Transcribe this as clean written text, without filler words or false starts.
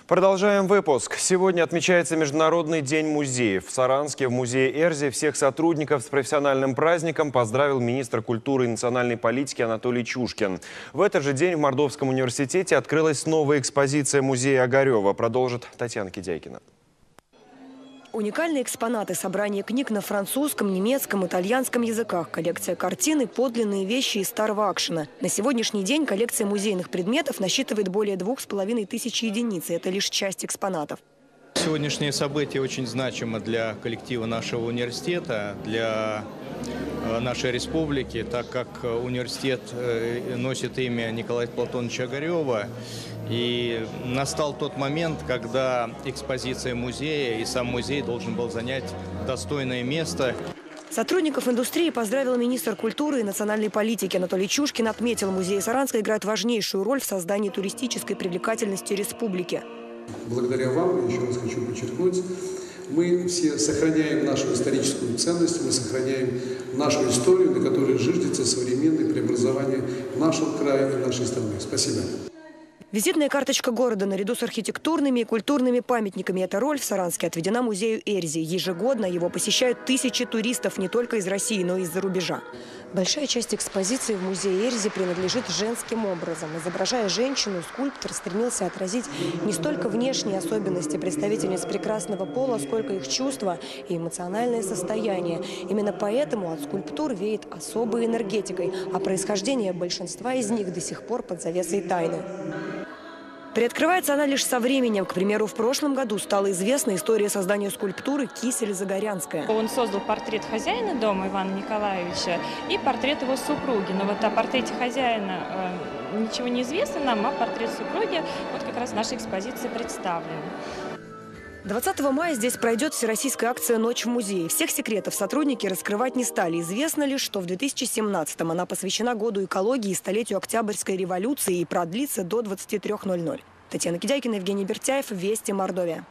Продолжаем выпуск. Сегодня отмечается Международный день музеев. В Саранске в музее Эрзи всех сотрудников с профессиональным праздником поздравил министр культуры и национальной политики Анатолий Чушкин. В этот же день в Мордовском университете открылась новая экспозиция музея Огарева. Продолжит Татьяна Кидяйкина. Уникальные экспонаты, собрание книг на французском, немецком, итальянском языках, коллекция картин и подлинные вещи из старого акшена. На сегодняшний день коллекция музейных предметов насчитывает более 2500 единиц, и это лишь часть экспонатов. Сегодняшнее событие очень значимо для коллектива нашего университета, для нашей республики, так как университет носит имя Николая Платоновича Огарева. И настал тот момент, когда экспозиция музея и сам музей должен был занять достойное место. Сотрудников индустрии поздравил министр культуры и национальной политики Анатолий Чушкин. Отметил, музей Саранска играет важнейшую роль в создании туристической привлекательности республики. Благодаря вам, еще раз хочу подчеркнуть, мы все сохраняем нашу историческую ценность, мы сохраняем нашу историю, на которой зиждется современное преобразование нашего края и нашей страны. Спасибо. Визитная карточка города наряду с архитектурными и культурными памятниками. Эта роль в Саранске отведена музею Эрзи. Ежегодно его посещают тысячи туристов не только из России, но и из-за рубежа. Большая часть экспозиции в музее Эрзи принадлежит женским образом. Изображая женщину, скульптор стремился отразить не столько внешние особенности представительниц прекрасного пола, сколько их чувства и эмоциональное состояние. Именно поэтому от скульптур веет особой энергетикой, а происхождение большинства из них до сих пор под завесой тайны. Приоткрывается она лишь со временем. К примеру, в прошлом году стала известна история создания скульптуры Кисель-Загорянская. Он создал портрет хозяина дома Ивана Николаевича и портрет его супруги. Но вот о портрете хозяина ничего не известно нам, а портрет супруги вот как раз в нашей экспозиции представлен. 20 мая здесь пройдет всероссийская акция «Ночь в музее». Всех секретов сотрудники раскрывать не стали. Известно лишь, что в 2017-м она посвящена году экологии и столетию Октябрьской революции и продлится до 23:00. Татьяна Кидяйкина, Евгений Бертяев, Вести, Мордовия.